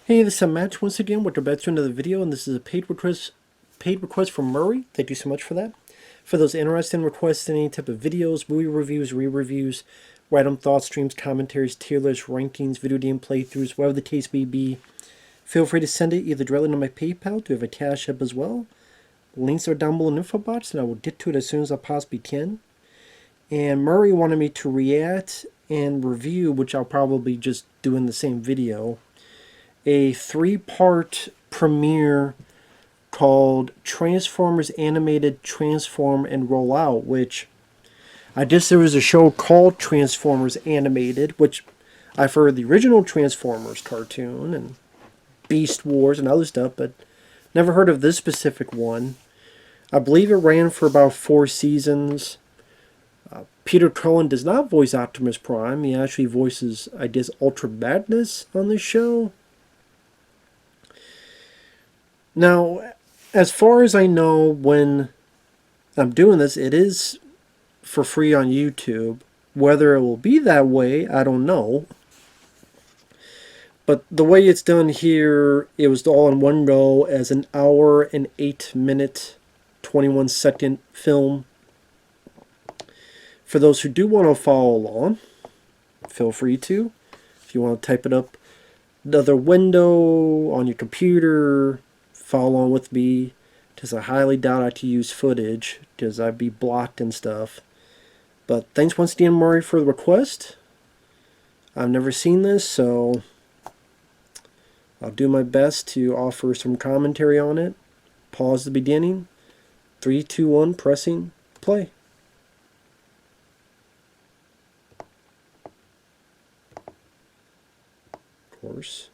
Hey, this is Matt once again with back to another video, and this is a paid request from Murray. Thank you so much for that. For those interested in requesting any type of videos, movie reviews, re-reviews, random thoughts, streams, commentaries, tier lists, rankings, video game playthroughs, whatever the case may be, feel free to send it either directly to my PayPal, do have a CashApp as well. Links are down below in the info box, and I will get to it as soon as I possibly can. And Murray wanted me to react and review, which I'll probably just do in the same video, a three-part premiere called Transformers Animated Transform and Roll Out, which I guess there was a show called Transformers Animated, which I've heard the original Transformers cartoon and Beast Wars and other stuff, but never heard of this specific one. I believe it ran for about 4 seasons. Peter Cullen does not voice Optimus Prime. He actually voices, I guess, Ultra Magnus on this show. Now, as far as I know, when I'm doing this, it is for free on YouTube. Whether it will be that way, I don't know. But the way it's done here, it was all in one go as an hour and 8-minute, 21-second film. For those who do want to follow along, feel free to. If you want to type it up the other window on your computer, follow along with me, because I highly doubt I could use footage because I'd be blocked and stuff. But thanks once again, Murray, for the request. I've never seen this, so I'll do my best to offer some commentary on it. Pause the beginning. 3, 2, 1, pressing play. Of course.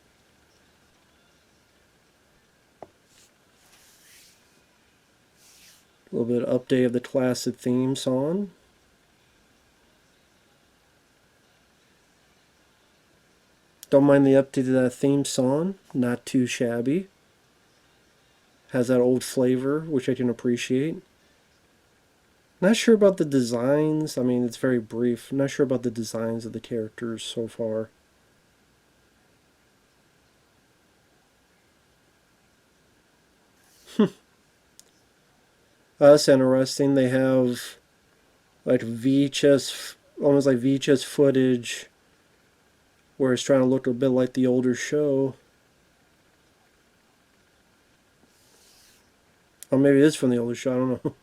A little bit of update of the classic theme song. Don't mind the update to that theme song. Not too shabby. Has that old flavor, which I can appreciate. Not sure about the designs. I mean, it's very brief. Not sure about the designs of the characters so far. That's interesting. They have like VHS, almost like VHS footage, where it's trying to look a bit like the older show. Or maybe it is from the older show, I don't know.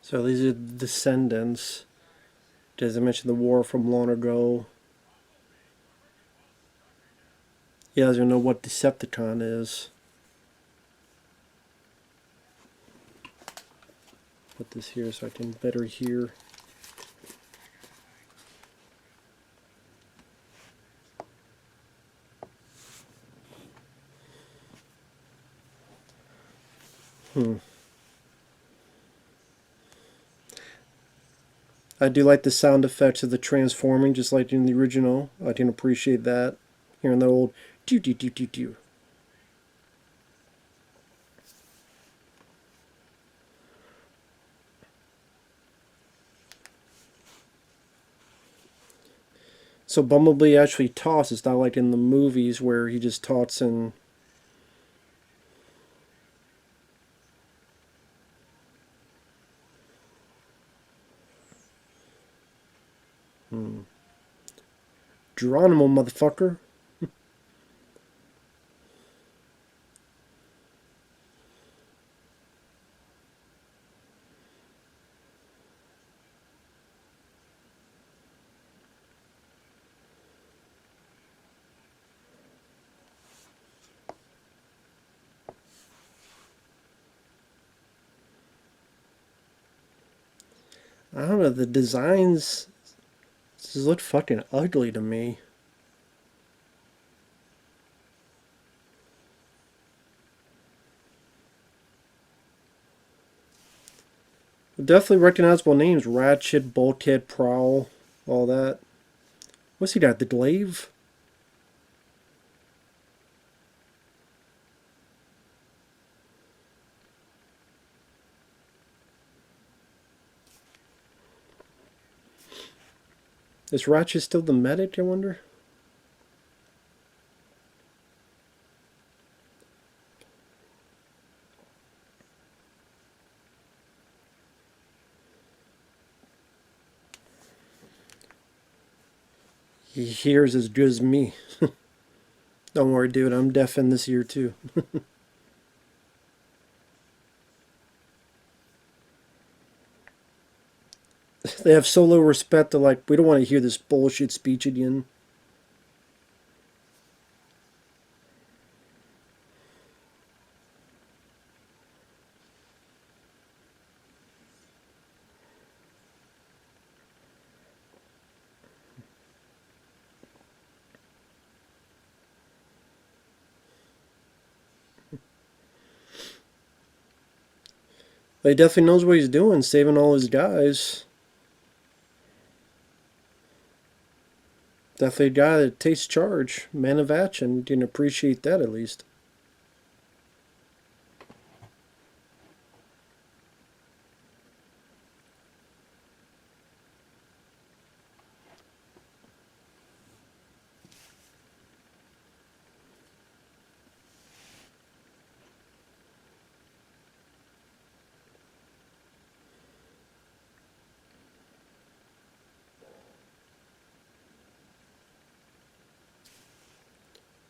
So these are descendants. As I mentioned, the war from long ago. You guys don't know what Decepticon is. Put this here so I can better hear. I do like the sound effects of the transforming, just like in the original. I can appreciate that. Hearing the old doo doo doo doo doo. So Bumblebee actually talks. It's not like in the movies where he just talks and... Geronimo, motherfucker. I don't know, the designs just look fucking ugly to me. Definitely recognizable names. Ratchet, Bulkhead, Prowl, all that. What's he got? The Glaive? Is Ratchet still the medic, I wonder? He hears as good as me. Don't worry, dude. I'm deafened this year, too. They have so little respect. They're like, we don't want to hear this bullshit speech again. He definitely knows what he's doing, saving all his guys. Definitely a guy that takes charge. Man of action. You can appreciate that at least.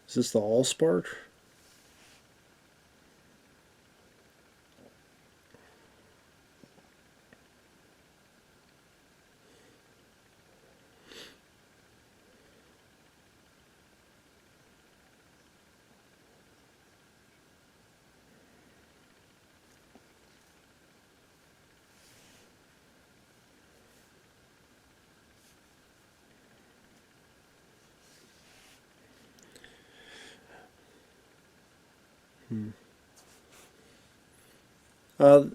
Is this the Allspark? Uh,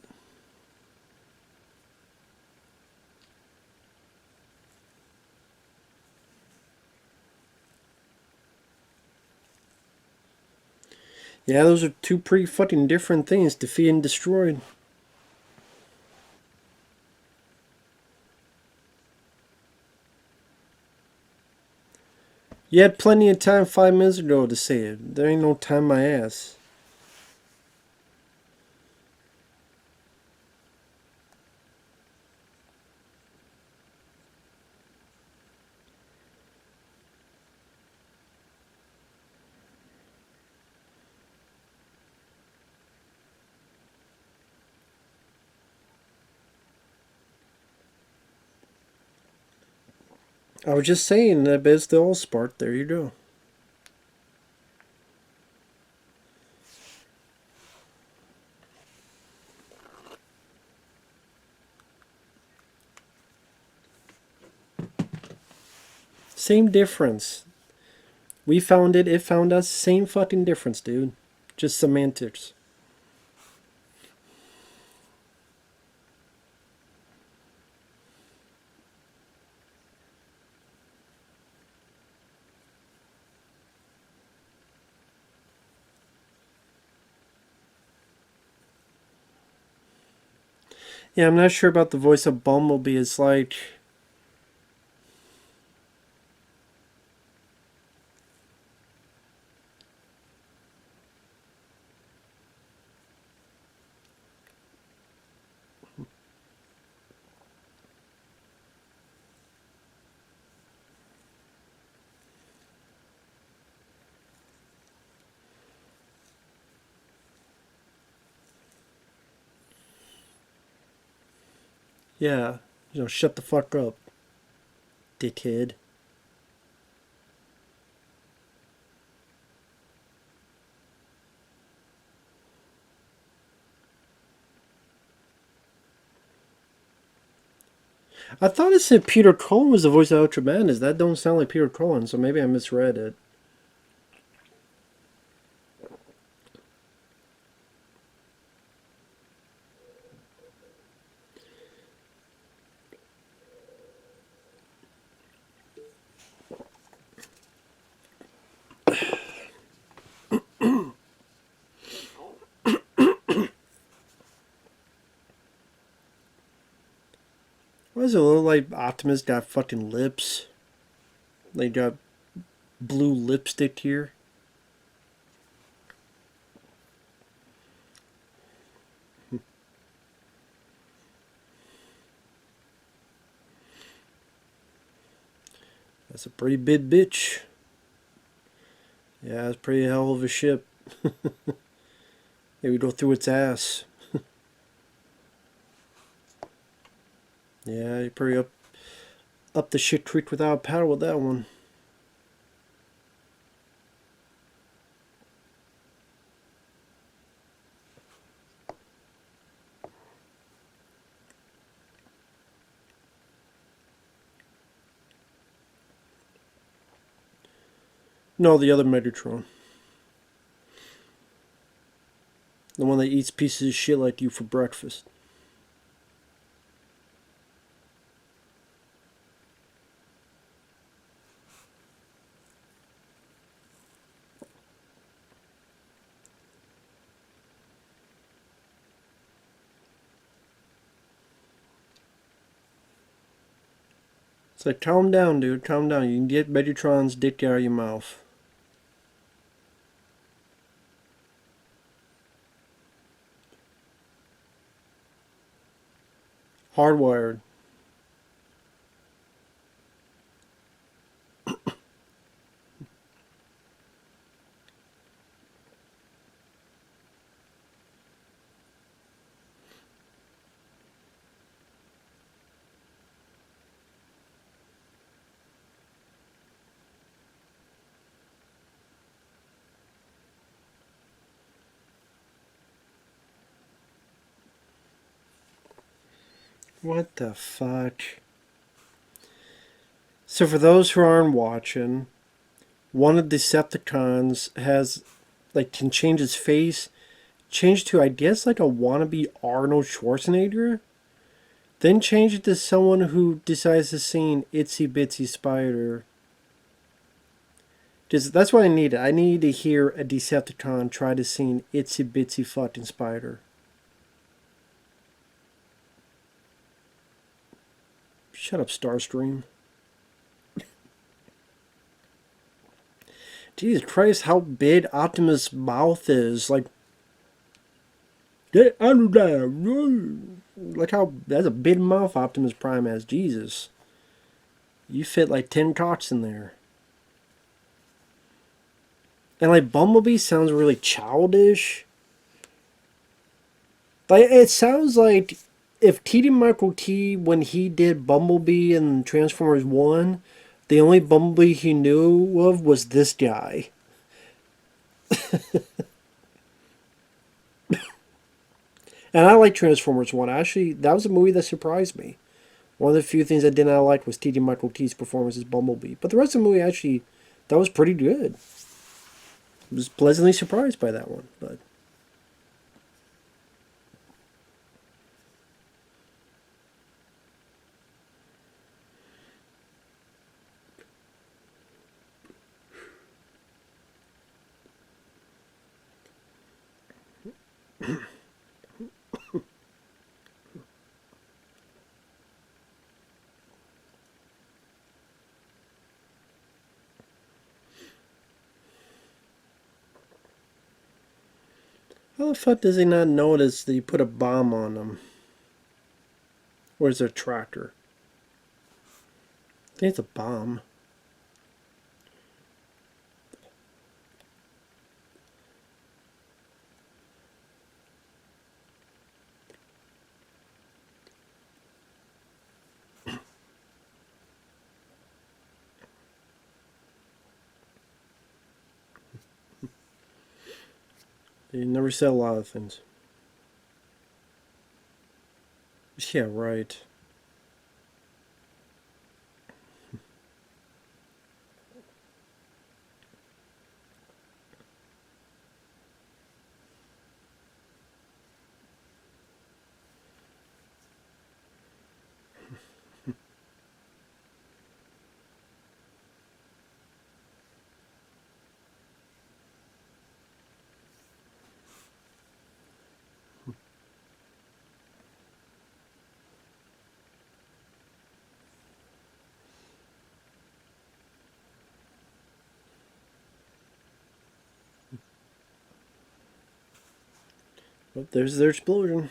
yeah, those are two pretty fucking different things. Defeat and destroyed. You had plenty of time 5 minutes ago to say it. There ain't no time my ass. I was just saying that it's the Allspark. There you go. Same difference. We found it, it found us. Same fucking difference, dude. Just semantics. Yeah, I'm not sure about the voice of Bumblebee. It's like, yeah, shut the fuck up, dickhead. I thought it said Peter Cullen was the voice of Ultra Madness. That don't sound like Peter Cullen, so maybe I misread it. Why does it look like Optimus got fucking lips? They got blue lipstick here. That's a pretty big bitch. Yeah, it's a pretty hell of a ship. Maybe go through its ass. Yeah, you're pretty up the shit creek without paddle with that one. No, the other Megatron. The one that eats pieces of shit like you for breakfast. It's like, calm down, dude. Calm down. You can get Megatron's dick out of your mouth. Hardwired. What the fuck? So for those who aren't watching, one of the Decepticons has, like, can change his face, change to, I guess, like a wannabe Arnold Schwarzenegger, then change it to someone who decides to sing Itsy Bitsy Spider. Because that's what I need. I need to hear a Decepticon try to sing Itsy Bitsy fucking Spider. Shut up, Starstream. Jesus Christ, how big Optimus' mouth is. Like, like how, that's a big mouth Optimus Prime has. Jesus. You fit like 10 cocks in there. And like Bumblebee sounds really childish. Like, it sounds like if T.D. Michael T, when he did Bumblebee in Transformers 1, the only Bumblebee he knew of was this guy. And I like Transformers 1. Actually, that was a movie that surprised me. One of the few things I did not like was T.D. Michael T's performance as Bumblebee. But the rest of the movie, actually, that was pretty good. I was pleasantly surprised by that one. But how the fuck does he not notice that you put a bomb on him? Where's their tractor? I think it's a bomb. He never said a lot of things. Yeah, right. Oh, there's their explosion.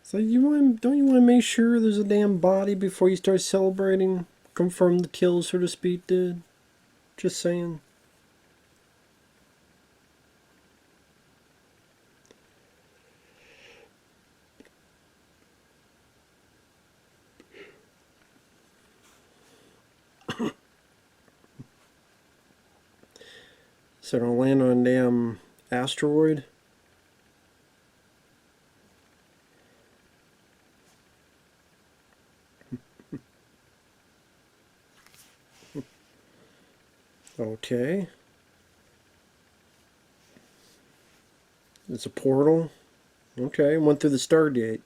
So don't you want to make sure there's a damn body before you start celebrating? Confirm the kill, so to speak, dude. Just saying. So don't land on a damn asteroid. Okay. It's a portal. Okay, went through the Stargate.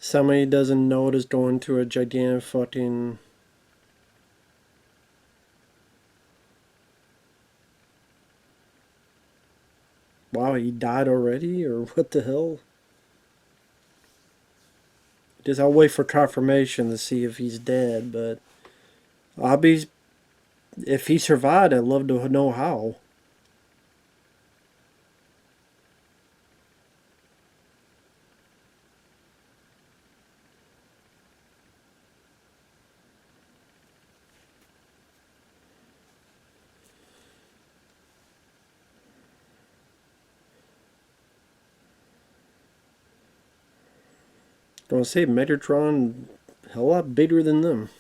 Somebody doesn't know it is going to a gigantic fucking... Wow, he died already? Or what the hell? Just I'll wait for confirmation to see if he's dead, but... I'll be... If he survived, I'd love to know how. Don't say Megatron, a lot bigger than them.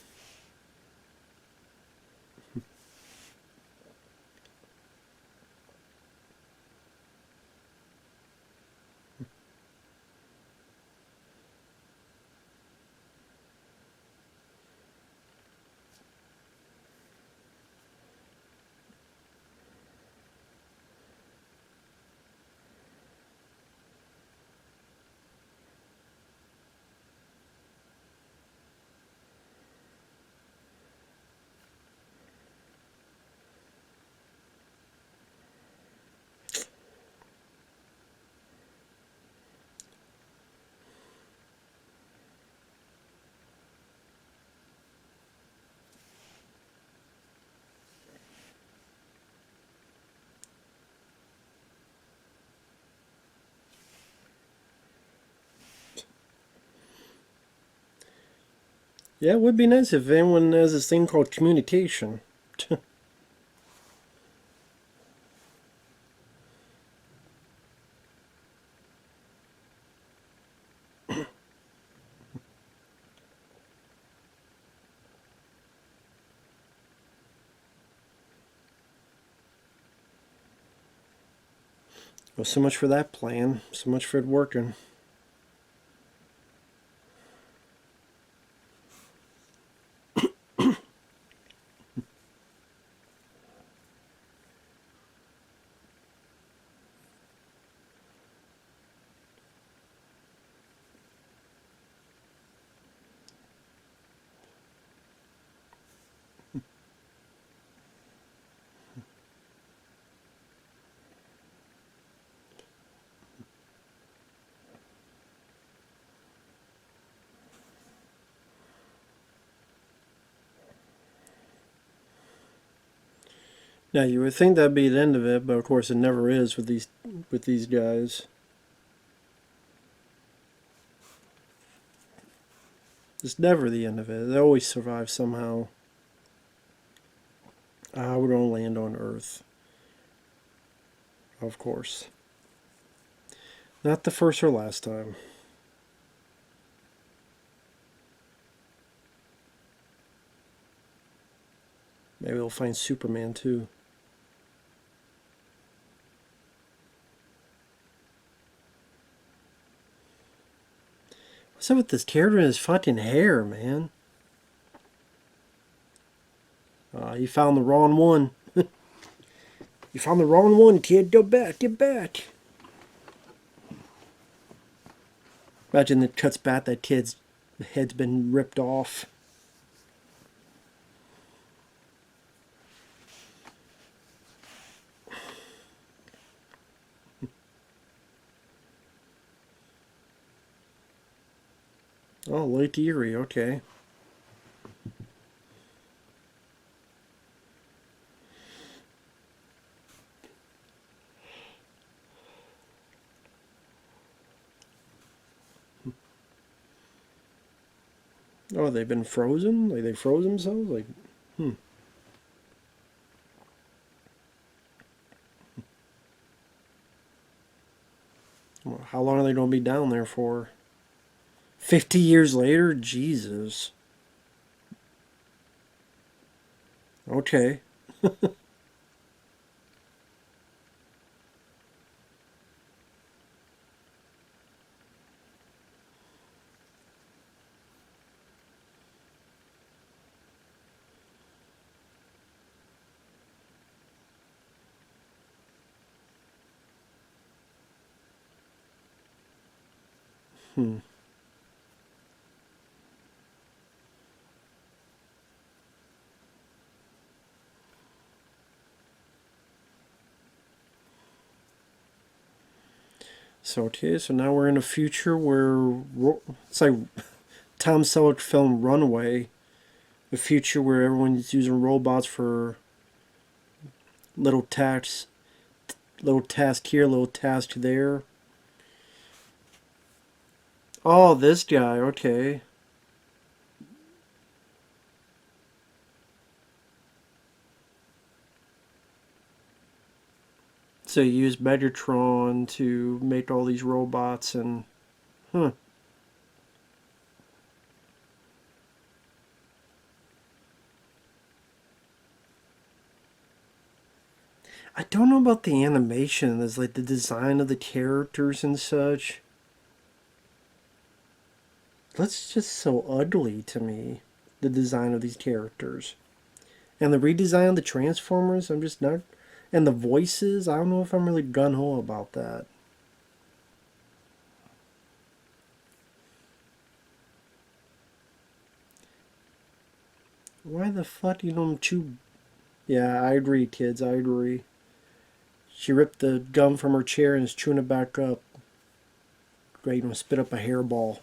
Yeah, it would be nice if anyone has this thing called communication. Well, so much for that plan. So much for it working. Now you would think that'd be the end of it, but of course it never is with these guys. It's never the end of it. They always survive somehow. Ah, we're gonna land on Earth. Of course. Not the first or last time. Maybe we'll find Superman too. What's up with this character and his fucking hair, man? You found the wrong one. You found the wrong one, kid. Go back. Get back. Imagine it cuts back. That kid's head's been ripped off. Oh, Lake Erie. Okay. Oh, they've been frozen? Like they froze themselves? Like, Well, how long are they going to be down there for? 50 years later? Jesus. Okay. Hmm. So, okay, so now we're in a future where it's like Tom Selleck film Runaway, a future where everyone's using robots for little tasks, little task here, little task there. Oh, this guy, okay. So you use Megatron to make all these robots and, huh. I don't know about the animation. There's like the design of the characters and such. That's just so ugly to me. The design of these characters. And the redesign of the Transformers, I'm just not. And the voices, I don't know if I'm really gun ho about that. Why the fuck you don't chew? Yeah, I agree, kids. I agree. She ripped the gum from her chair and is chewing it back up. Great, and spit up a hairball.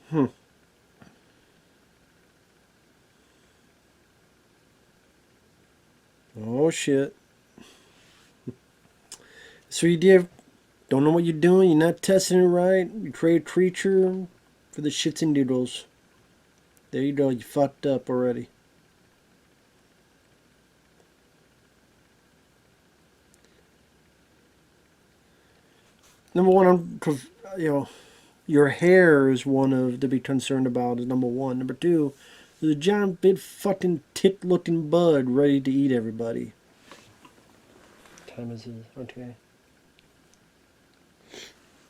Hmm. Oh shit. So you don't know what you're doing, you're not testing it right, you create a creature for the shits and doodles. There you go, you fucked up already. Number one, you know, your hair is one of to be concerned about. Is number one. Number two, there's a giant big fucking tit-looking bud ready to eat everybody. What time is it? Okay.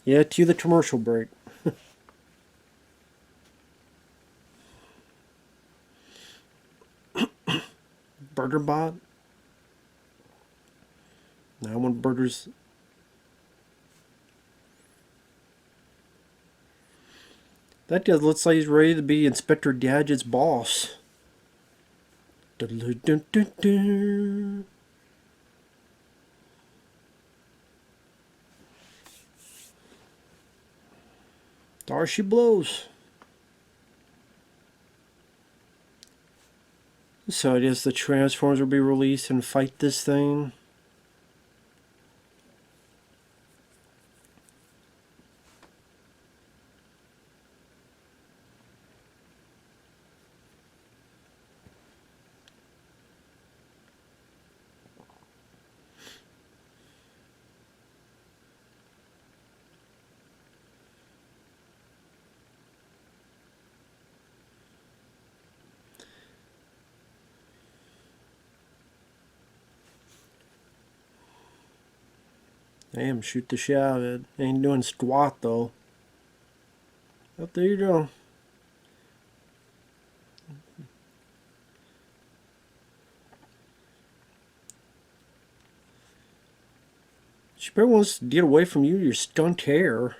Yeah, to the commercial break. Burger bot. Now I want burgers. That guy looks like he's ready to be Inspector Gadget's boss. Dun-dun-dun-dun-dun. There she blows. So I guess the Transformers will be released and fight this thing. Damn, shoot the shit out of it. Ain't doing squat though. Oh, there you go. She probably wants to get away from you, your stunt hair.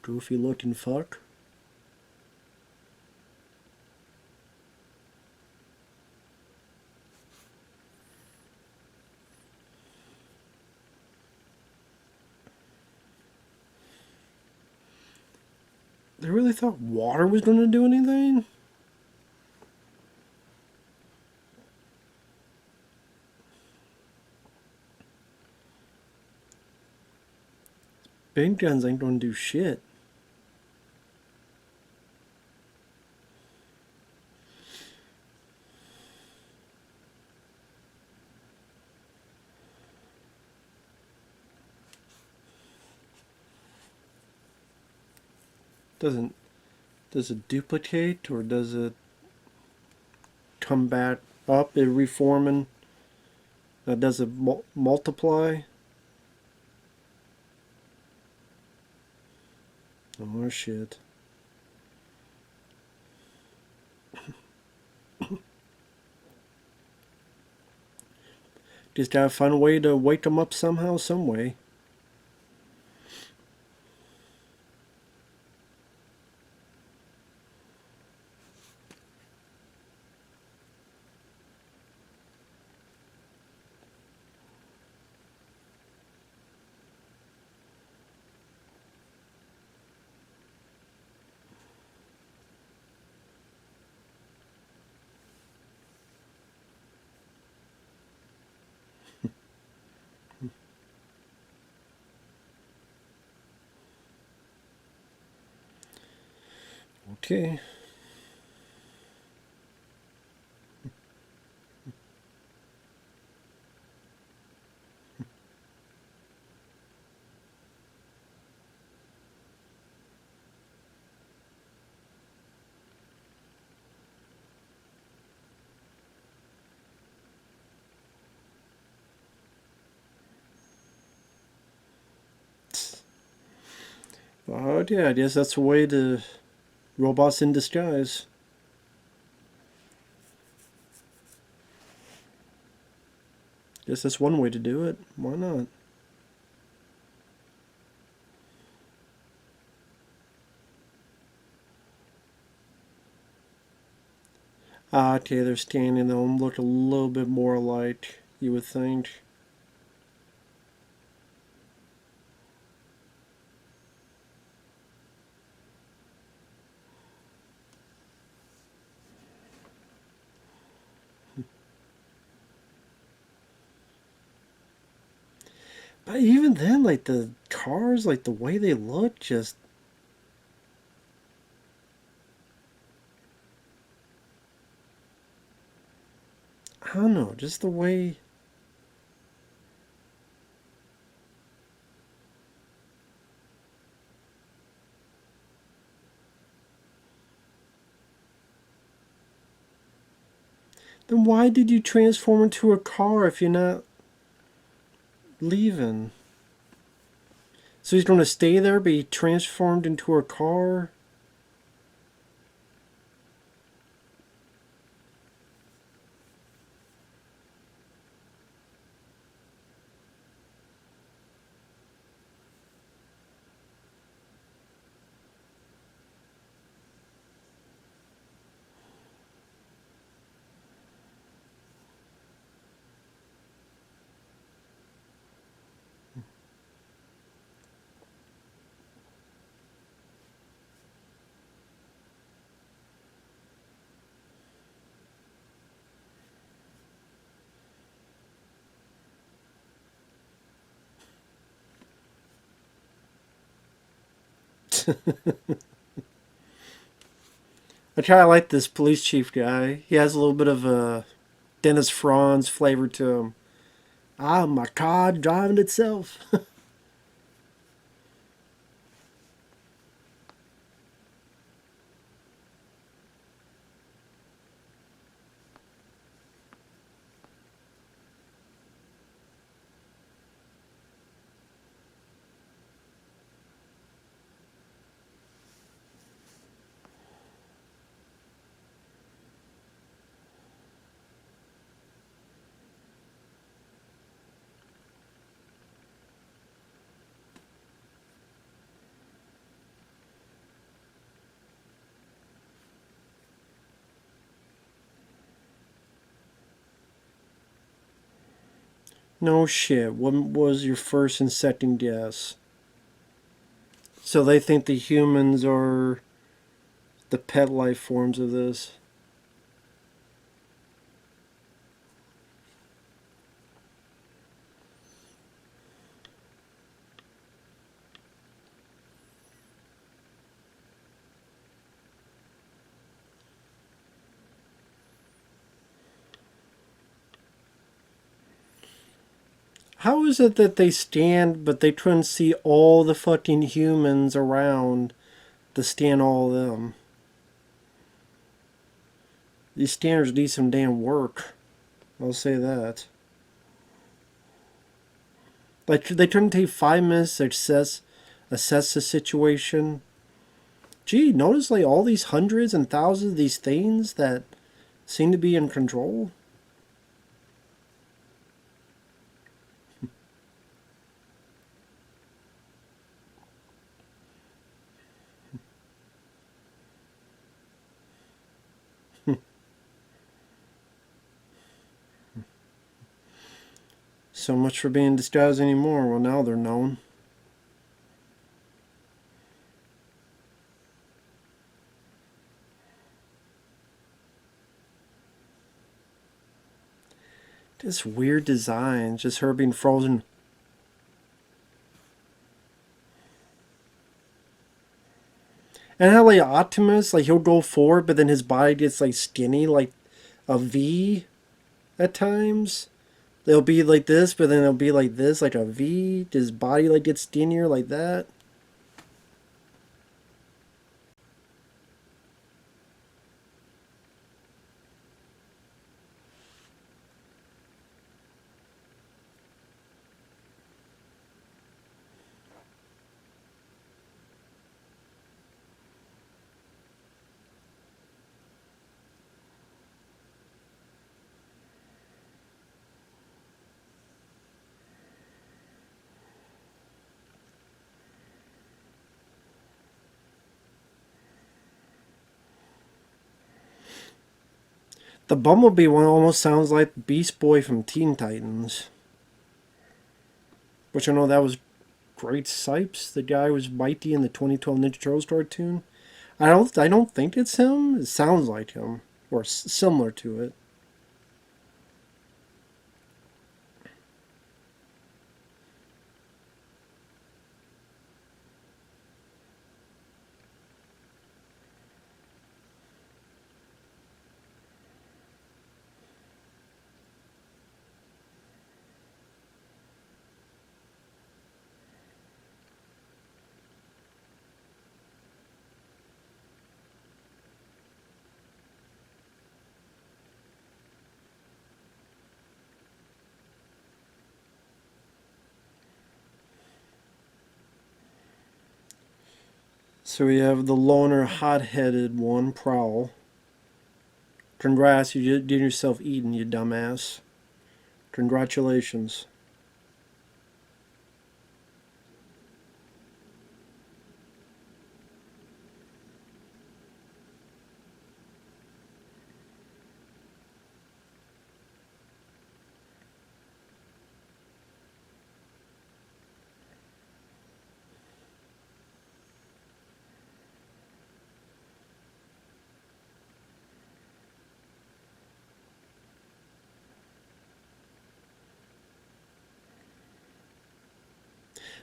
Goofy looking fuck. They really thought water was going to do anything? Big guns ain't going to do shit. Does it duplicate or does it come back up, it reforming? Does it multiply? Oh shit. Just gotta find a way to wake them up somehow, some way. Okay. Oh yeah, I guess that's a way to robots in disguise. Guess that's one way to do it. Why not? Ah, okay, they're scanning them, look a little bit more alike, you would think. But even then, like the cars, like the way they look, just I don't know, just the way. Then why did you transform into a car if you're not leaving? So he's going to stay there, be transformed into a car? humans. I try to like this police chief guy. He has a little bit of a Dennis Franz flavor to him. Ah, my car driving itself. No shit. What was your first and second guess? So they think the humans are the pet life forms of this. How is it that they stand, but they try and see all the fucking humans around to stand all of them? These standards need some damn work. I'll say that. Like they try to take 5 minutes to assess the situation. Gee, notice like all these hundreds and thousands of these things that seem to be in control. So much for being disguised anymore. Well, now they're known. This weird design, just her being frozen. And how like Optimus, like he'll go forward, but then his body gets like skinny, like a V at times. They'll be like this, but then it'll be like this, like a V. His body like gets skinnier like that. The Bumblebee one almost sounds like Beast Boy from Teen Titans. Which I know that was Great Sipes. The guy who was Mighty in the 2012 Ninja Turtles cartoon. I don't think it's him. It sounds like him. Or similar to it. So we have the loner, hot-headed one, Prowl. Congrats, you did yourself eaten, you dumbass. Congratulations.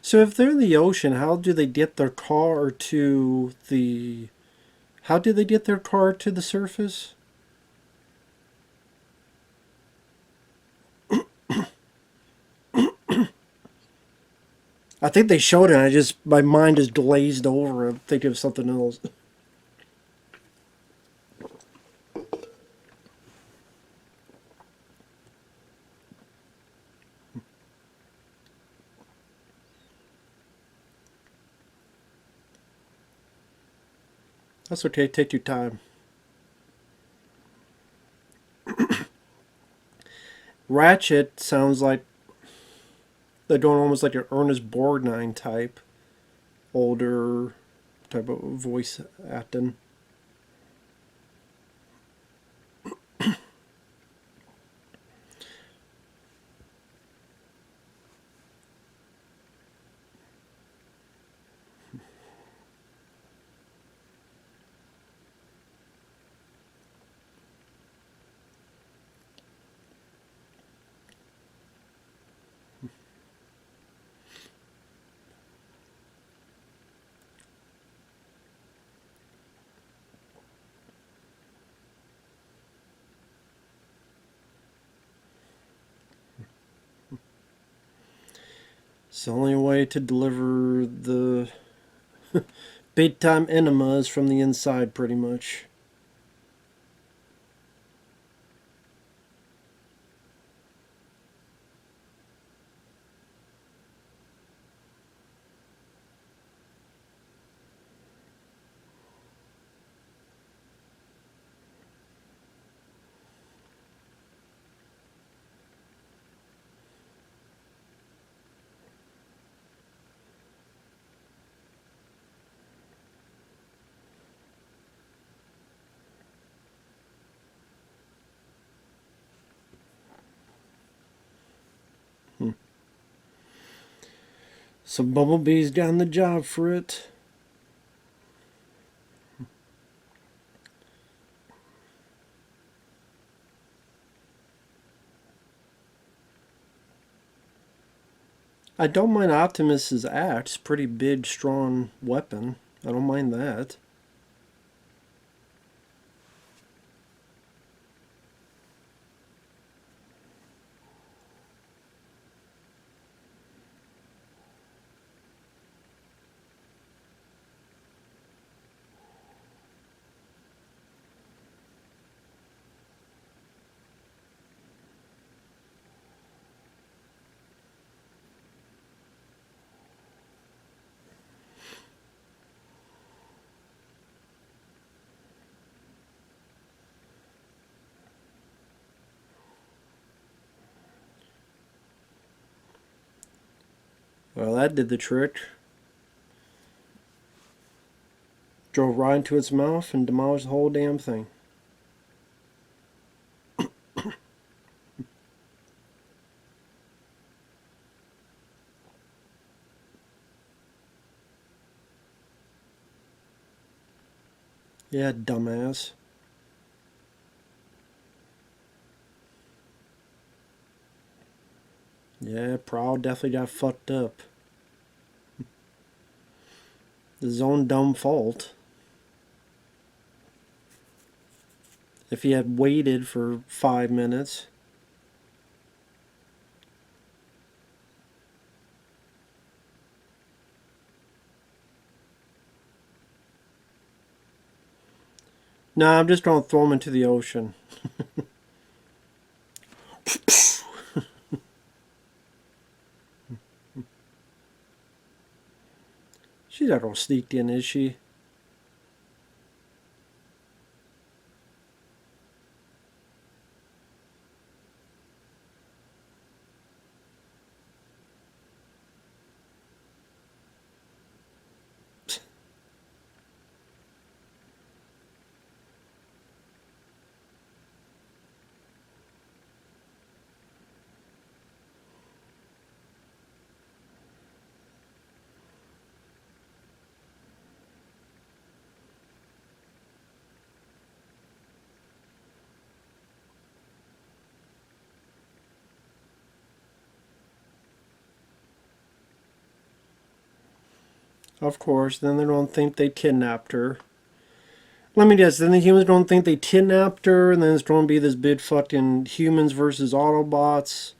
So if they're in the ocean, how do they get their car to the... How do they get their car to the surface? I think they showed it. My mind is glazed over. I'm thinking of something else. That's okay. Take your time. Ratchet sounds like they're doing almost like an Ernest Borgnine type, older type of voice acting. It's the only way to deliver the big time enemas from the inside, pretty much. So Bumblebee's done the job for it. I don't mind Optimus's axe. Pretty big, strong weapon. I don't mind that. Well, that did the trick. Drove right into its mouth and demolished the whole damn thing. Yeah, dumbass. Yeah, Prowl definitely got fucked up. His own dumb fault. If he had waited for 5 minutes. Nah, I'm just gonna throw him into the ocean. She's not all sneaked in, is she? Of course. Then they don't think they kidnapped her. Let me guess. Then the humans don't think they kidnapped her, and then it's going to be this big fucking humans versus Autobots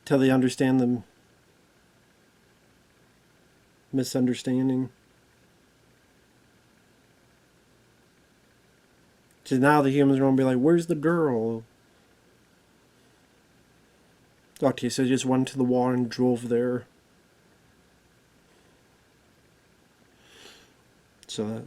till they understand the misunderstanding. So now the humans are going to be like, "Where's the girl?" Okay, so they just went to the water and drove there. So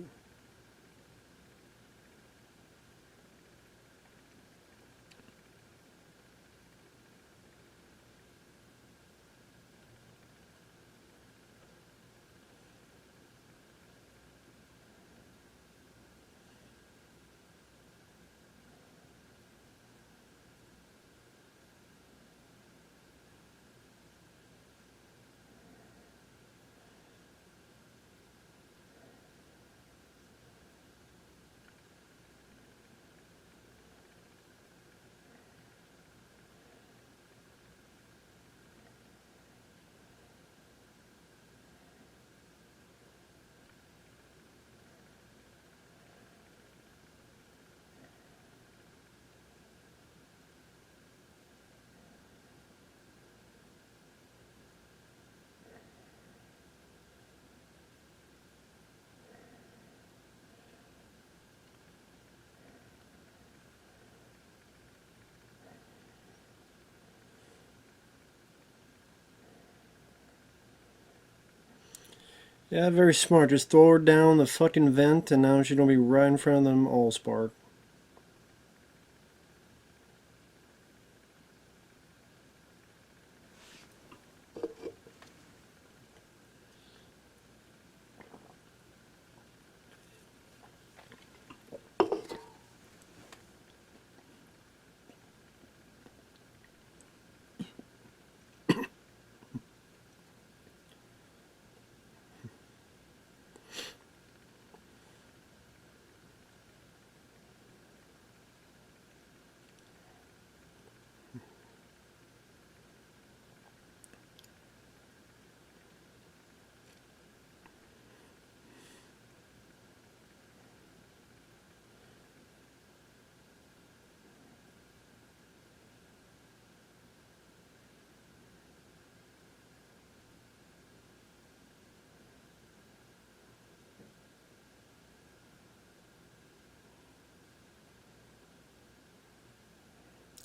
yeah, very smart. Just throw her down the fucking vent, and now she's gonna be right in front of them all, Spark.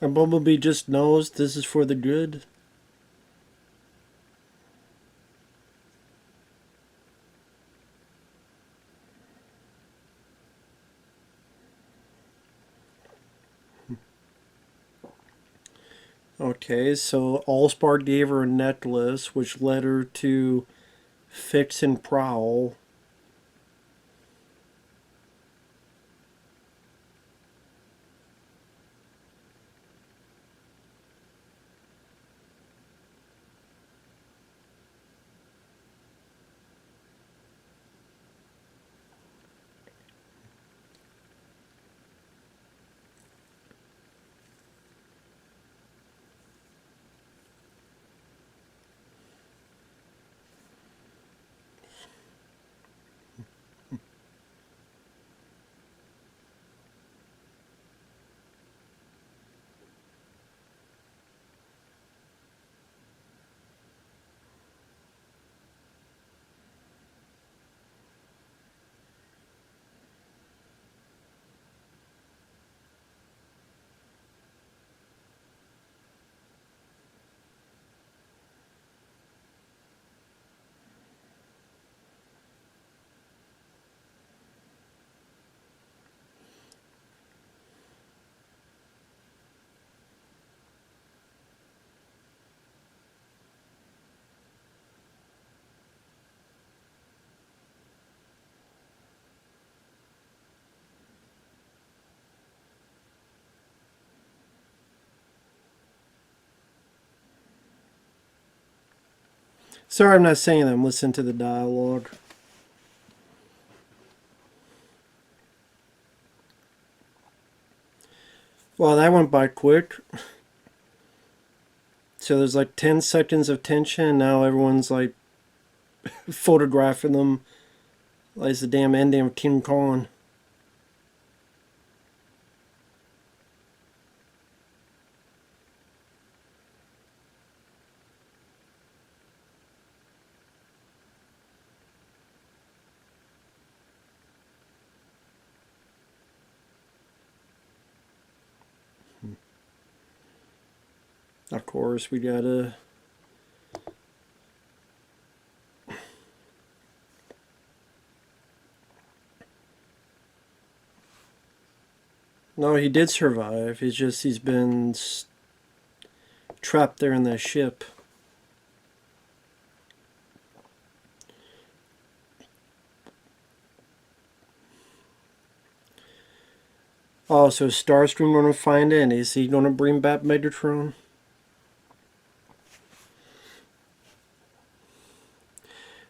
And Bumblebee just knows this is for the good. Okay, so Allspark gave her a necklace, which led her to Fix and Prowl. Sorry, I'm not saying them. Listen to the dialogue. Well, that went by quick. So there's like 10 seconds of tension, and now everyone's like photographing them like it's the damn ending of King Kong. Of course, we gotta. No, he did survive. He's been trapped there in that ship. Oh, so Starscream gonna find it, and is he gonna bring back Megatron?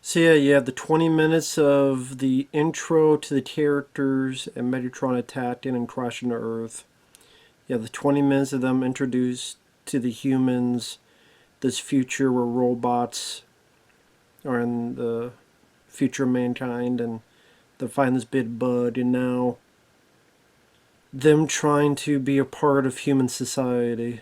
So yeah, you have the 20 minutes of the intro to the characters and Megatron attacking and crashing to Earth. You have the 20 minutes of them introduced to the humans, this future where robots are in the future of mankind, and they find this big bud, and now them trying to be a part of human society.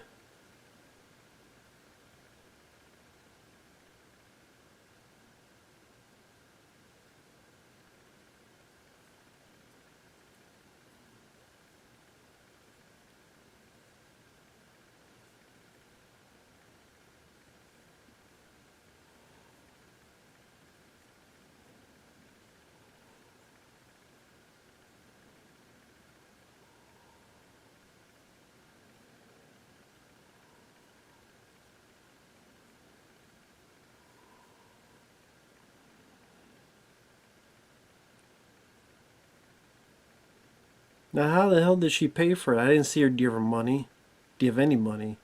Now, how the hell did she pay for it? I didn't see her give her money. Give any money.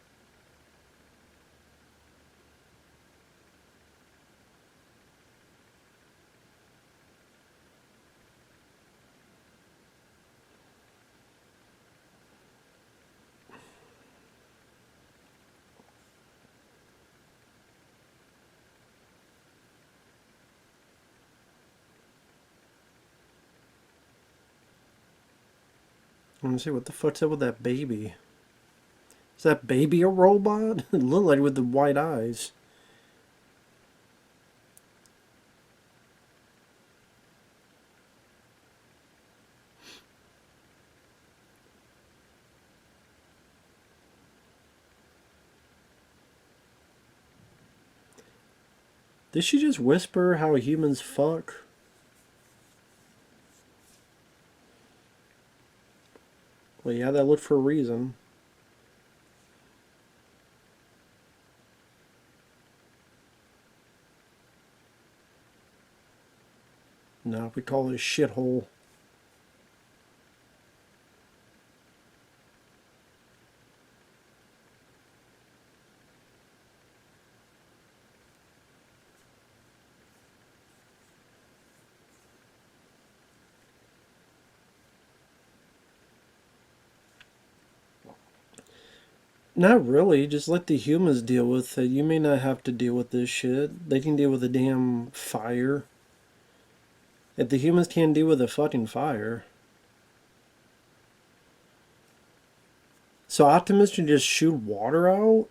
Let me see, what the fuck's up with that baby? Is that baby a robot? It looked like with the white eyes. Did she just whisper how humans fuck? Well, yeah, that looked for a reason. No, we call it a shithole. Not really. Just let the humans deal with it. You may not have to deal with this shit. They can deal with the damn fire. If the humans can't deal with the fucking fire. So Optimus can just shoot water out?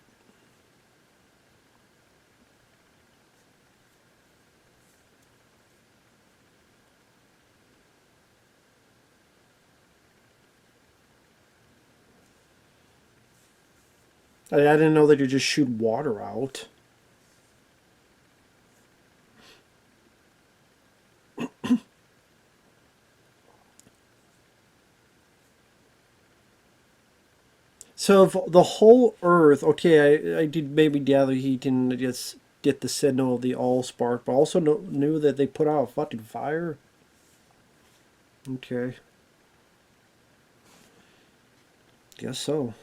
I didn't know they could just shoot water out. So if the whole Earth, okay, I did maybe gather he can just get the signal of the Allspark, but also knew that they put out a fucking fire. Okay, guess so.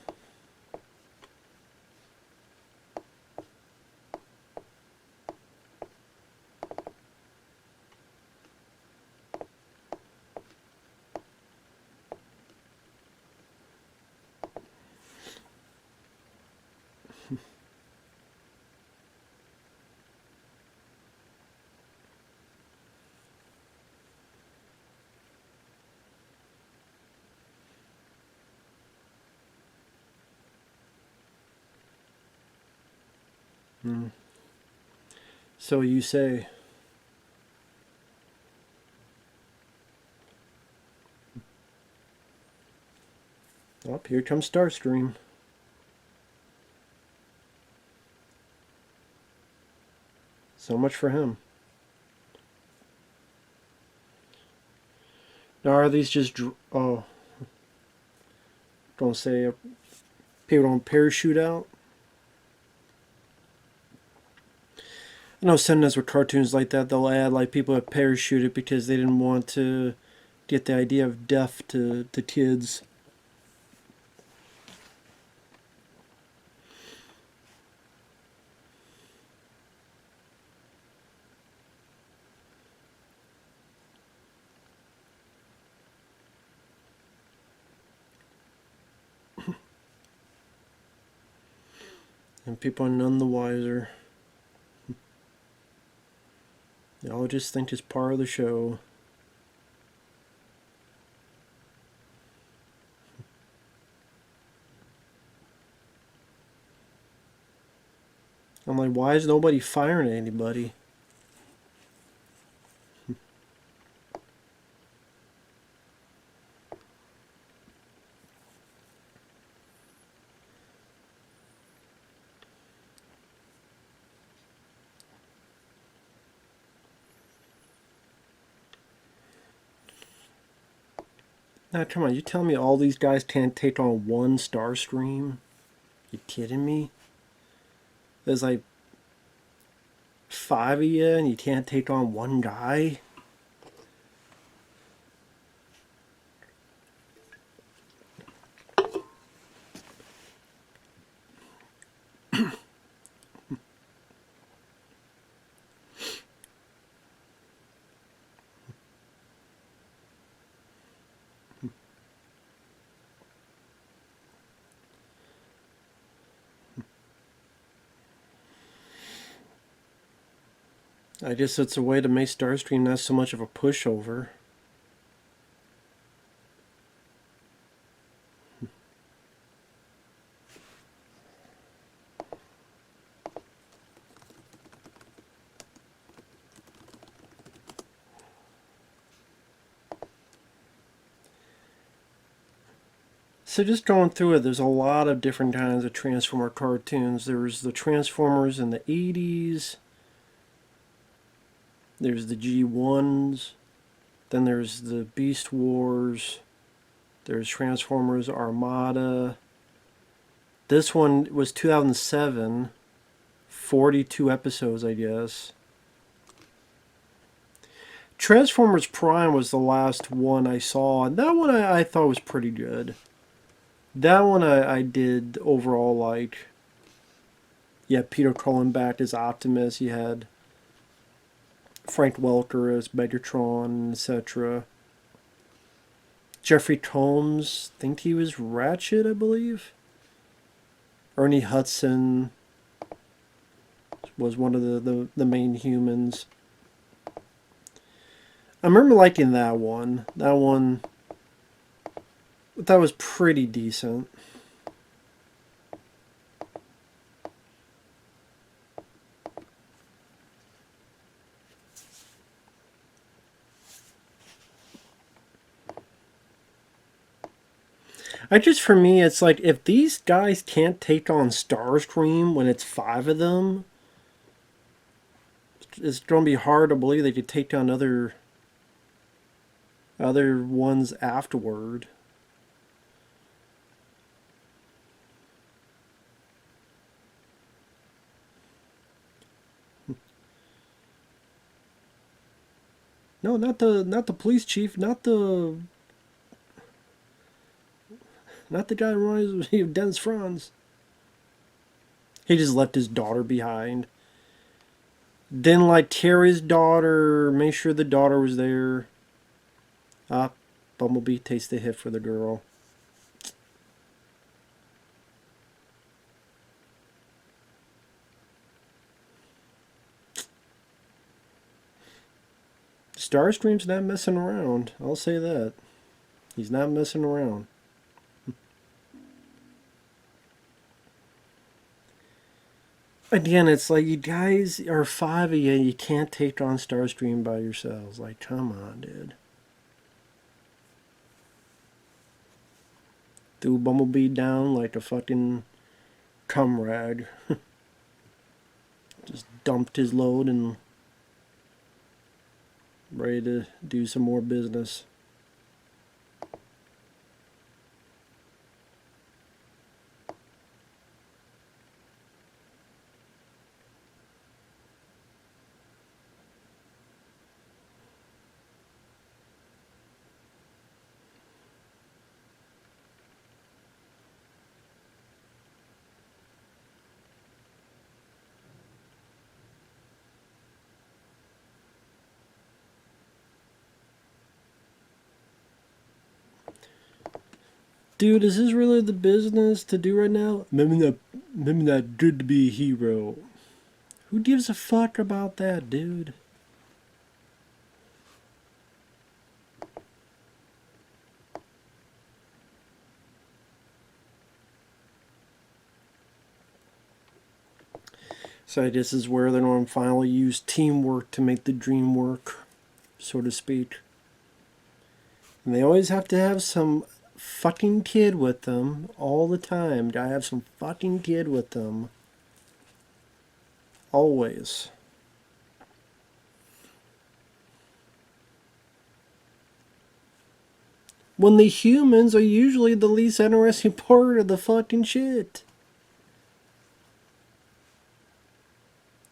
So you say. Oh, here comes Starstream. So much for him. Now are these just... Oh. Don't say... People don't parachute out? I know sometimes with cartoons like that, they'll add like people that parachuted because they didn't want to get the idea of death to kids. And people are none the wiser. They all just think it's part of the show. I'm like, why is nobody firing at anybody? Now, come on, you tell me all these guys can't take on one Starscream? You kidding me? There's like 5 of you and you can't take on one guy? I guess it's a way to make Starscream not so much of a pushover. So just going through it, there's a lot of different kinds of Transformer cartoons. There was the Transformers in the 80s. There's the G1s. Then there's the Beast Wars. There's Transformers Armada. This one was 2007. 42 episodes, I guess. Transformers Prime was the last one I saw, and that one I thought was pretty good. That one I did overall like. You had Peter Cullen back as Optimus. You had Frank Welker as Megatron, etc. Jeffrey Combs, I think he was Ratchet, I believe. Ernie Hudson was one of the main humans. I remember liking that one. That was pretty decent. For me, it's like, if these guys can't take on Starscream when it's 5 of them, it's going to be hard to believe they could take down other ones afterward. No, not the police chief, not the guy who runs Dennis Franz. He just left his daughter behind. Didn't like Terry's daughter, make sure the daughter was there. Ah, Bumblebee takes the hit for the girl. Starscream's not messing around. I'll say that. He's not messing around. Again, it's like you guys are five of you. You can't take on Starstream by yourselves. Like, come on, dude. Threw Bumblebee down like a fucking cum rag. Just dumped his load and ready to do some more business. Dude, is this really the business to do right now? Maybe not good to be a hero. Who gives a fuck about that, dude? So this is where they're going to finally use teamwork to make the dream work, so to speak. And they always have to have some fucking kid with them all the time. Gotta have some fucking kid with them. Always. When the humans are usually the least interesting part of the fucking shit.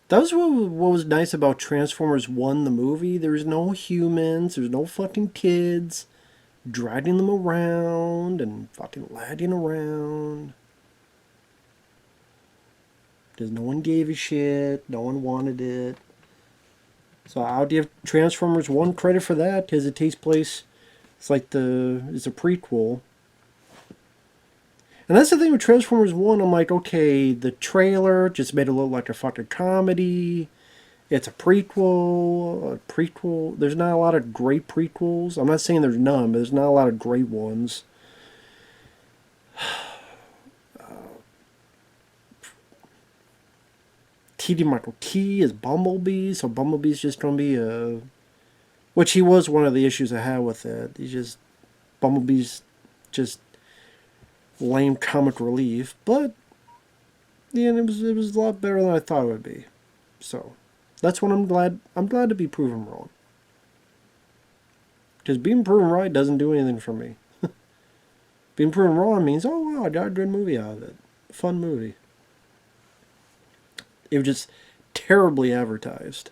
That was what was nice about Transformers 1, the movie. There's no humans, there's no fucking kids dragging them around and fucking lagging around. Because no one gave a shit, no one wanted it. So I'll give Transformers 1 credit for that, because it takes place, it's a prequel. And that's the thing with Transformers 1, I'm like, okay, the trailer just made it look like a fucking comedy. It's a prequel. There's not a lot of great prequels. I'm not saying there's none, but there's not a lot of great ones. T.D. Michael T is Bumblebee, so Bumblebee's just going to be a... Which he was one of the issues I had with it. Bumblebee's just lame comic relief, but yeah, it was a lot better than I thought it would be. So that's what I'm glad to be proven wrong. Because being proven right doesn't do anything for me. Being proven wrong means, oh wow, I got a good movie out of it. Fun movie. It was just terribly advertised.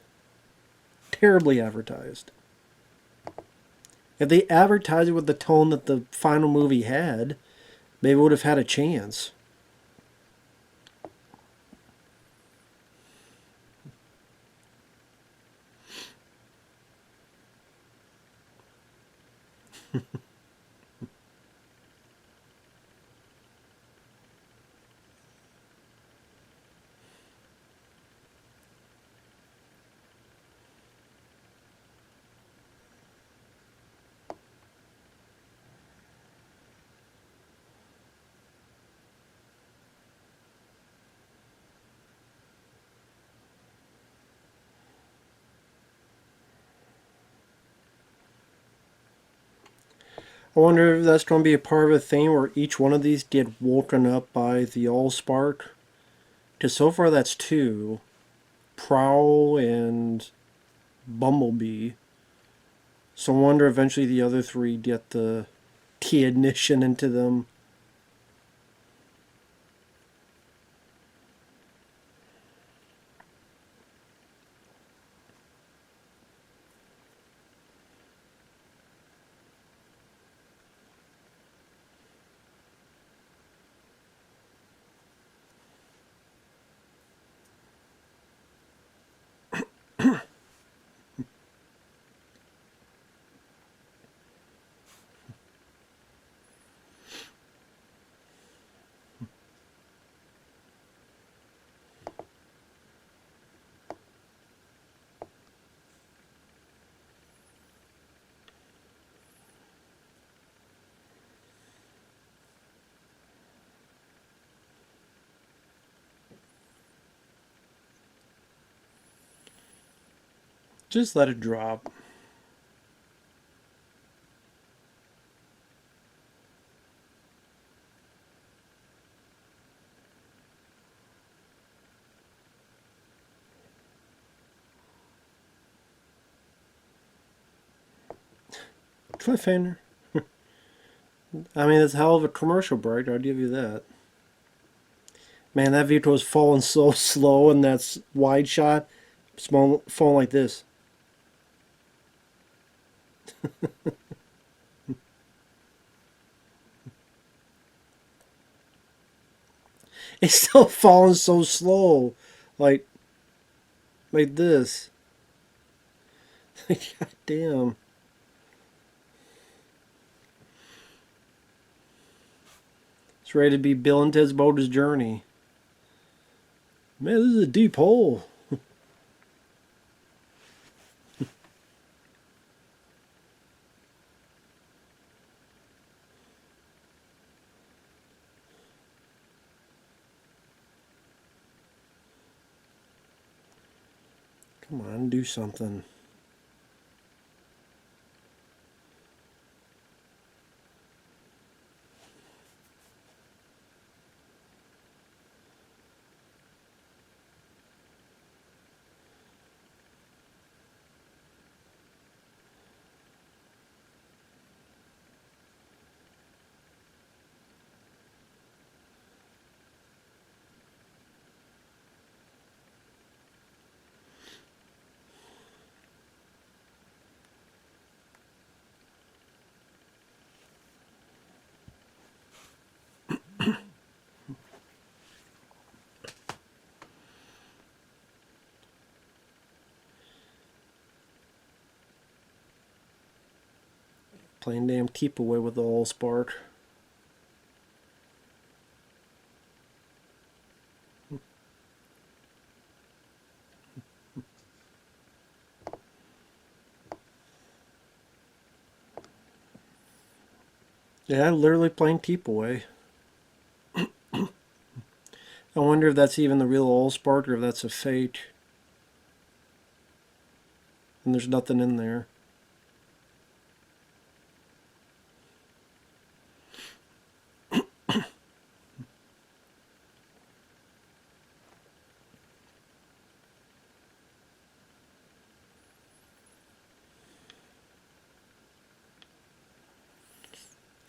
Terribly advertised. If they advertised it with the tone that the final movie had, maybe it would have had a chance. I wonder if that's going to be a part of a thing where each one of these get woken up by the Allspark. Because so far that's two. Prowl and Bumblebee. So I wonder eventually the other three get the key ignition into them. Just let it drop. Cliffhanger. I mean, it's a hell of a commercial break, I'll give you that. Man, that vehicle was falling so slow in that wide shot. Small, falling like this. It's still falling so slow. Like, like this. God damn. It's ready to be Bill and Ted's Boulder's Journey. Man, this is a deep hole. Come on, do something. Playing damn keep away with the all spark. Yeah, literally playing keep away. I wonder if that's even the real all spark or if that's a fake. And there's nothing in there.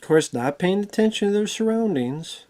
Of course, not paying attention to their surroundings.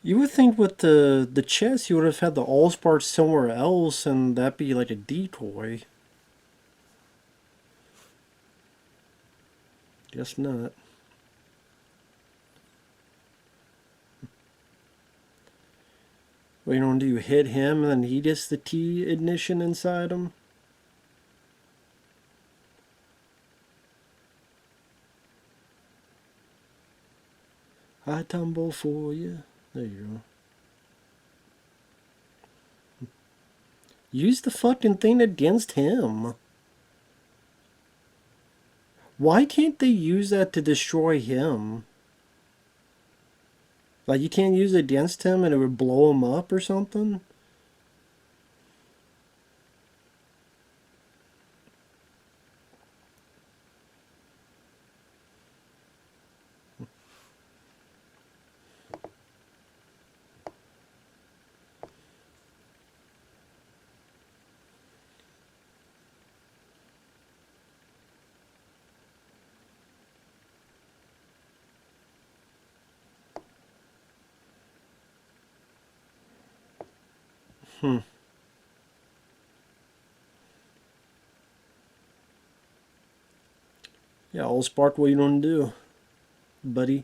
You would think with the chest you would have had the Allspark somewhere else and that'd be like a decoy. Guess not. What you don't do, you hit him and then he gets the T ignition inside him? I tumble for you. There you go. Use the fucking thing against him. Why can't they use that to destroy him? Like, you can't use it against him and it would blow him up or something? Hmm. Yeah, Allspark, what you gonna do, buddy?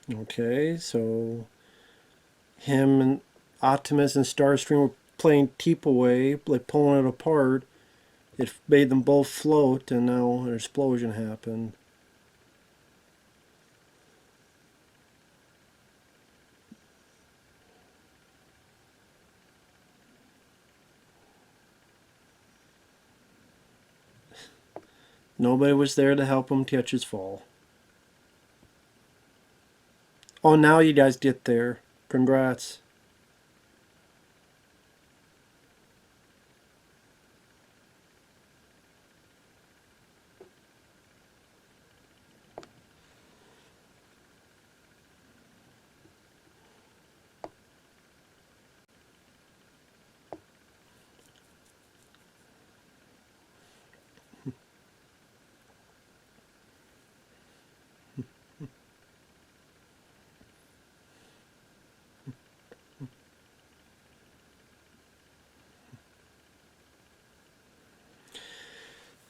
Okay, so him and Optimus and Starscream were playing keep away, like pulling it apart. It made them both float, and now an explosion happened. Nobody was there to help him catch his fall. Oh, now you guys get there. Congrats.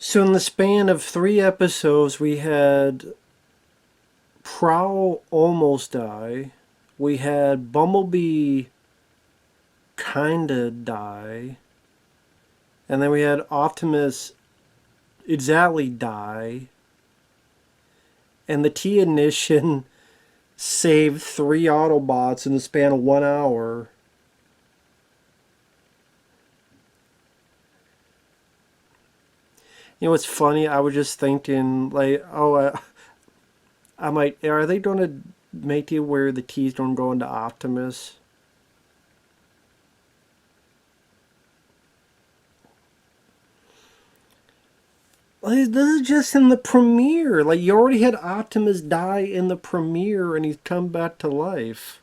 So in the span of 3 episodes, we had Prowl almost die. We had Bumblebee kinda die. And then we had Optimus exactly die. And the T-Ignition saved 3 Autobots in the span of 1 hour. You know what's funny? I was just thinking, like, I might. Are they going to make it where the T's don't go into Optimus? Like, this is just in the premiere. Like, you already had Optimus die in the premiere, and he's come back to life.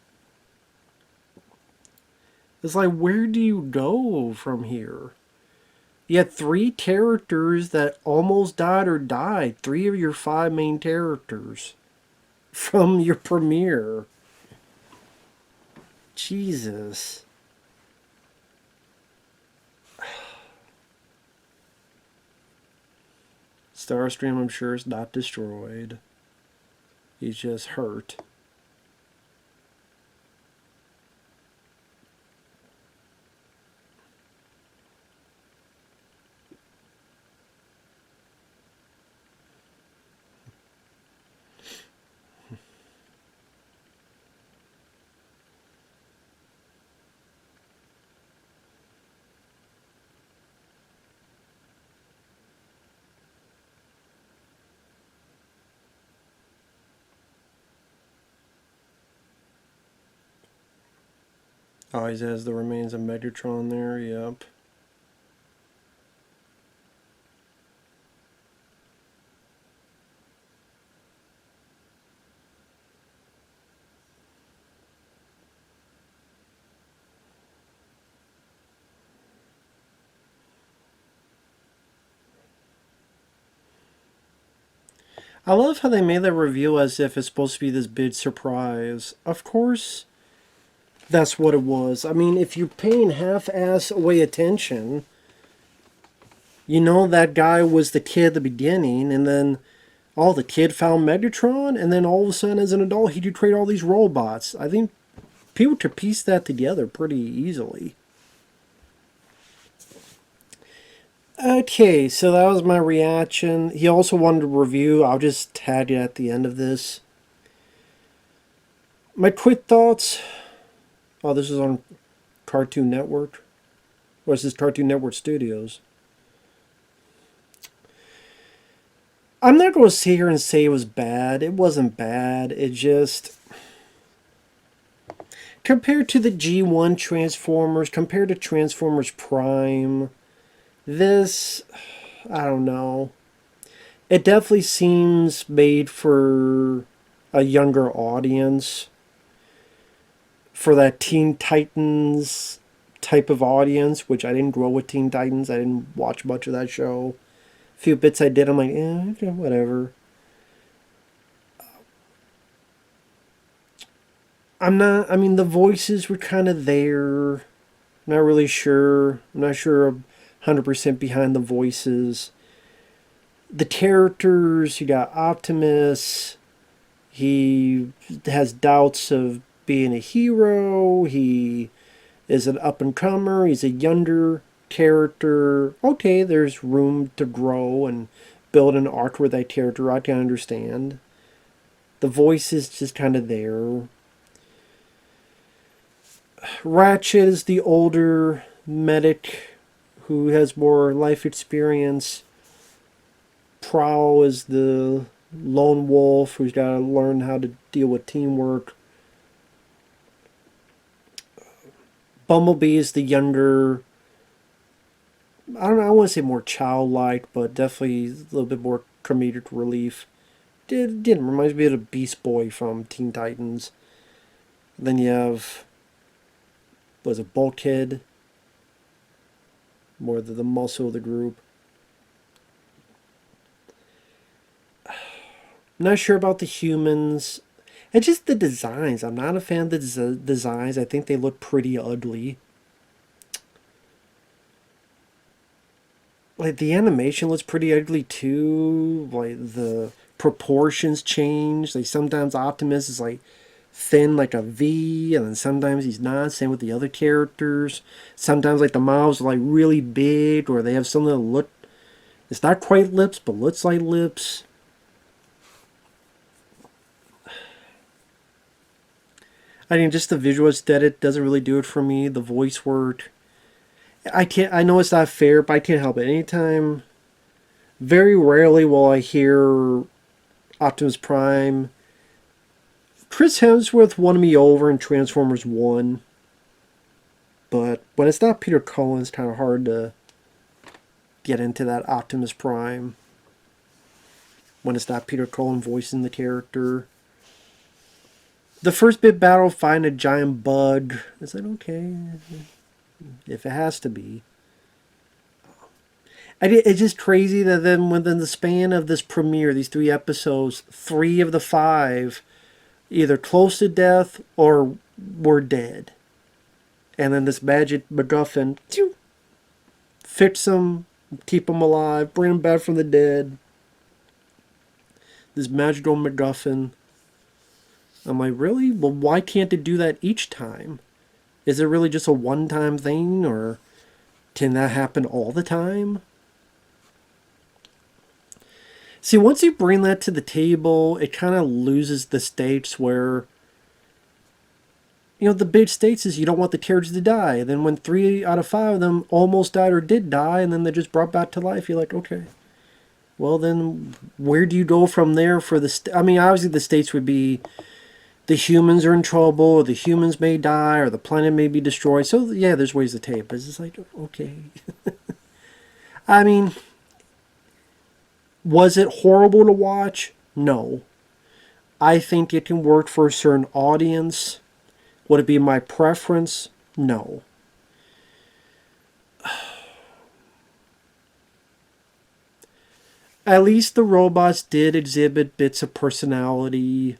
It's like, where do you go from here? You had 3 characters that almost died or died. 3 of your 5 main characters from your premiere. Jesus. Starscream, I'm sure, is not destroyed. He's just hurt. Oh, he has the remains of Megatron there, yep. I love how they made that reveal as if it's supposed to be this big surprise. Of course, that's what it was. I mean, if you're paying half-ass away attention, you know that guy was the kid at the beginning, and then, oh, the kid found Megatron, and then all of a sudden, as an adult, he could create all these robots. I think people could piece that together pretty easily. Okay, so that was my reaction. He also wanted a review. I'll just tag it at the end of this. My quick thoughts. Oh, this is on Cartoon Network. Or is this Cartoon Network Studios? I'm not going to sit here and say it was bad. It wasn't bad. It just... Compared to the G1 Transformers, compared to Transformers Prime, this... I don't know. It definitely seems made for a younger audience. For that Teen Titans type of audience, which I didn't grow with Teen Titans. I didn't watch much of that show. A few bits I did, I'm like, okay, whatever. I mean, the voices were kind of there. Not really sure. I'm not sure 100% behind the voices. The characters, you got Optimus, He has doubts of being a hero. He is an up and comer. He's a younger character. Okay, there's room to grow and build an arc with that character. I can understand. The voice is just kind of there. Ratchet is the older medic who has more life experience. Prowl is the lone wolf who's got to learn how to deal with teamwork. Bumblebee is the younger, I don't know, I want to say more childlike, but definitely a little bit more comedic relief. Didn't reminds me of the Beast Boy from Teen Titans. Then you have, was it Bulkhead? More the muscle of the group. Not sure about the humans. It's just the designs. I'm not a fan of the designs. I think they look pretty ugly. Like, the animation looks pretty ugly too. Like, the proportions change. Like, sometimes Optimus is like thin like a V, and then sometimes he's not. Same with the other characters. Sometimes like the mouths are like really big, or they have something that look, it's not quite lips, but looks like lips. I mean, just the visual aesthetic doesn't really do it for me. The voice work, I know it's not fair, but I can't help it. Anytime, very rarely will I hear Optimus Prime. Chris Hemsworth won me over in Transformers 1. But when it's not Peter Cullen, it's kind of hard to get into that Optimus Prime. When it's not Peter Cullen voicing the character. The first big battle, find a giant bug. It's like, okay, if it has to be. It's just crazy that then within the span of this premiere, these 3 episodes, 3 of the 5 either close to death or were dead. And then this magic MacGuffin, fix them, keep them alive, bring them back from the dead. This magical MacGuffin. I'm like, really? Well, why can't it do that each time? Is it really just a one-time thing, or can that happen all the time? See, once you bring that to the table, it kind of loses the stakes where, you know, the big stakes is you don't want the characters to die. And then when 3 out of 5 of them almost died or did die, and then they're just brought back to life, you're like, okay. Well, then where do you go from there for the... I mean, obviously the stakes would be the humans are in trouble, or the humans may die, or the planet may be destroyed. So, yeah, there's ways to take it, but it's just like, okay. I mean, was it horrible to watch? No. I think it can work for a certain audience. Would it be my preference? No. At least the robots did exhibit bits of personality.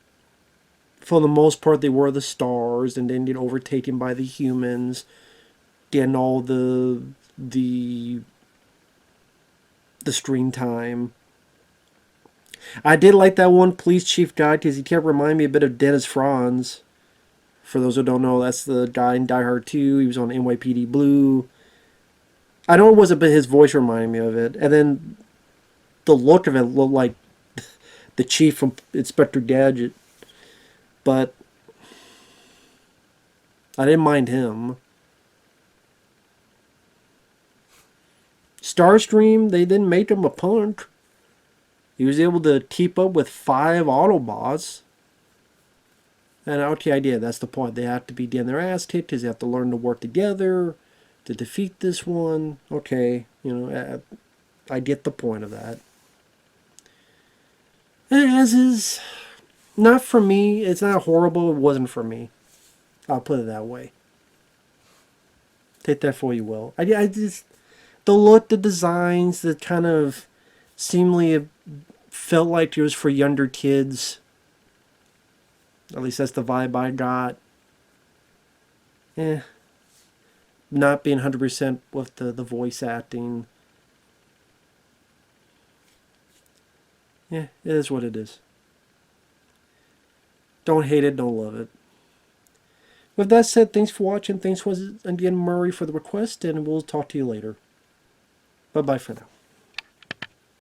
For the most part, they were the stars, and then get overtaken by the humans, getting all the screen time. I did like that one police chief guy because he kept reminding me a bit of Dennis Franz. For those who don't know, that's the guy in Die Hard 2. He was on NYPD Blue. I know it wasn't, but his voice reminded me of it. And then the look of it looked like the chief from Inspector Gadget. But I didn't mind him. Starscream, they didn't make him a punk. He was able to keep up with 5 Autobots. And okay, idea, that's the point. They have to be getting their ass kicked because they have to learn to work together to defeat this one. Okay, you know, I get the point of that. As is... Not for me. It's not horrible. It wasn't for me. I'll put it that way. Take that for you will. I just... The look, the designs, the kind of... Seemingly felt like it was for younger kids. At least that's the vibe I got. Not being 100% with the voice acting. Yeah, it is what it is. Don't hate it, don't love it. With that said, thanks for watching. Thanks once again, Murray, for the request, and we'll talk to you later. Bye-bye for now.